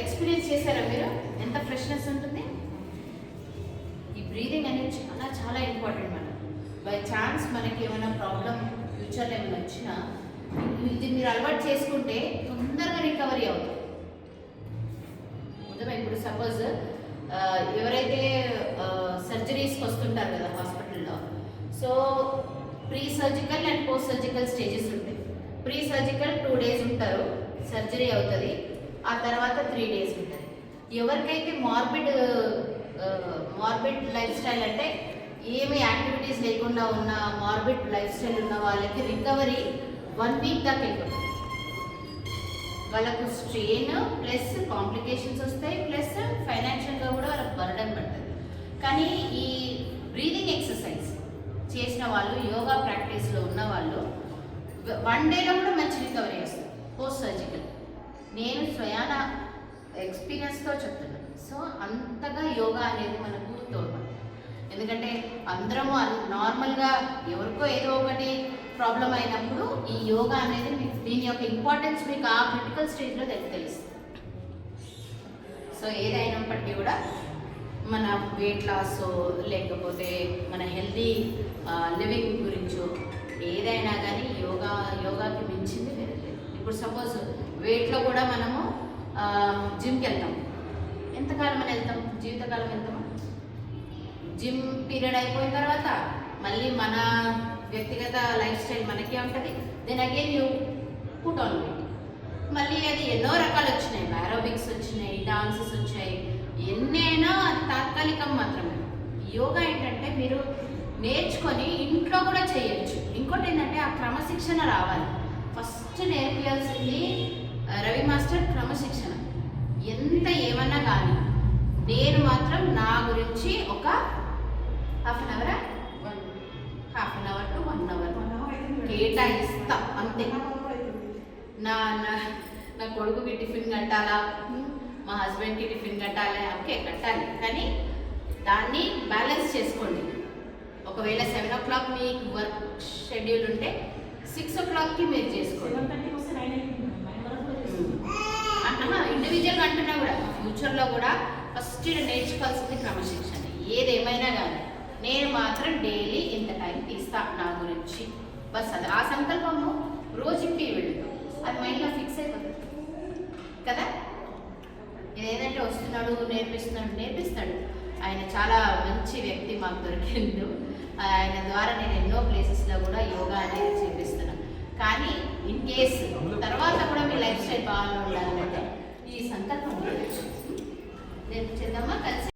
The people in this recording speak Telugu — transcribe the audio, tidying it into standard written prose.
ఎక్స్పీరియన్స్ చేశారా మీరు? ఎంత ఫ్రెష్నెస్ ఉంటుంది. ఈ బ్రీదింగ్ అనేది చాలా చాలా ఇంపార్టెంట్. మనం బై ఛాన్స్ మనకి ఏమైనా ప్రాబ్లం ఫ్యూచర్లో ఏమైనా వచ్చినా ఇది మీరు అలవాటు చేసుకుంటే తొందరగా రికవరీ అవుతుంది. ఇప్పుడు సపోజ్ ఎవరైతే సర్జరీస్కి వస్తుంటారు కదా హాస్పిటల్లో, so pre surgical and post surgical stages ఉంటాయి. ప్రీ సర్జికల్ 2 days ఉంటారు, సర్జరీ అవుతుంది. ఆ తర్వాత 3 days ఉంటుంది. ఎవరికైతే మార్బిడ్ లైఫ్ స్టైల్ అంటే ఏమి యాక్టివిటీస్ లేకుండా ఉన్న మార్బిడ్ లైఫ్ స్టైల్ ఉన్న వాళ్ళకి రికవరీ 1 week దాకా అయిపోతుంది. వాళ్ళకు స్ట్రెయిన్ ప్లస్ కాంప్లికేషన్స్ వస్తాయి, ప్లస్ ఫైనాన్షియల్గా కూడా వాళ్ళకి బర్డన్ పడుతుంది. కానీ ఈ బ్రీదింగ్ ఎక్సర్సైజ్ చేసిన వాళ్ళు, యోగా ప్రాక్టీస్లో ఉన్న వాళ్ళు 1 dayలో కూడా మంచి రికవరీ వస్తుంది పోస్ట్ సర్జికల్. నేను స్వయాన ఎక్స్పీరియన్స్తో చెప్తున్నాను. సో అంతగా యోగా అనేది మనకు తోడ్పడుతుంది. ఎందుకంటే అందరము నార్మల్గా ఎవరికో ఏదో ఒకటి ప్రాబ్లం అయినప్పుడు ఈ యోగా అనేది మీకు దీని యొక్క ఇంపార్టెన్స్ మీకు ఆ క్రిటికల్ స్టేజ్లో తెలుస్తుంది. సో ఏదైనప్పటికీ కూడా మన వెయిట్ లాస్ లేకపోతే మన హెల్తీ లివింగ్ గురించో ఏదైనా కానీ యోగాకి మించింది వేరే లేదు. ఇప్పుడు సపోజ్ వెయిట్లో కూడా మనము జిమ్కి వెళ్తాం. ఎంతకాలం అని వెళ్తాం? జీవితకాలం వెళ్తామా? జిమ్ పీరియడ్ అయిపోయిన తర్వాత మళ్ళీ మన వ్యక్తిగత లైఫ్ స్టైల్ మనకే ఉంటుంది. Then again you put on weight. మళ్ళీ అది ఎన్నో రకాలు వచ్చినాయి, ఏరోబిక్స్ వచ్చినాయి, డాన్సెస్ వచ్చాయి. ఎన్నైనా తాత్కాలికం మాత్రమే. యోగా ఏంటంటే మీరు నేర్చుకొని ఇంట్లో కూడా చేయొచ్చు. ఇంకోటి ఏంటంటే ఆ క్రమశిక్షణ రావాలి. ఫస్ట్ నేర్పించాల్సింది రవి మాస్టర్ క్రమశిక్షణ. ఎంత ఏమన్నా కానీ నేను మాత్రం నా గురించి ఒక half an hour to 1 hour కేటాయిస్తా అంతే. నా కొడుకుకి టిఫిన్ కట్టాలా, మా హస్బెండ్కి టిఫిన్ కట్టాలి, ఓకే కట్టాలి. కానీ దాన్ని బ్యాలెన్స్ చేసుకోండి. ఒకవేళ 7 o'clock మీకు వర్క్ షెడ్యూల్ ఉంటే 6 o'clockకి మీరు చేసుకోండి. ఇండివిజువల్గా అంటున్నా కూడా ఫ్యూచర్లో కూడా ఫస్ట్ నేర్చుకోవాల్సింది క్రమశిక్షణ. ఏదేమైనా కానీ నేను మాత్రం డైలీ ఇంత టైం తీస్తా నా గురించి, బస్ అది ఆ సంకల్పము రోజుకి వెళ్ళు. అది మైండ్లో ఫిక్స్ అయిపోతుంది కదా. ఏదంటే వస్తున్నాడు నేర్పిస్తాడు. ఆయన చాలా మంచి వ్యక్తి మాకు దొరికిండు. ఆయన ద్వారా నేను ఎన్నో ప్లేసెస్లో కూడా యోగా అనేది చేపిస్తున్నాను. కానీ ఇన్ కేస్ తర్వాత కూడా మీ లైఫ్ స్టైల్ బాగా ఉండాలంటే ఈ సంకల్పం నేను చేద్దామా కలిసి.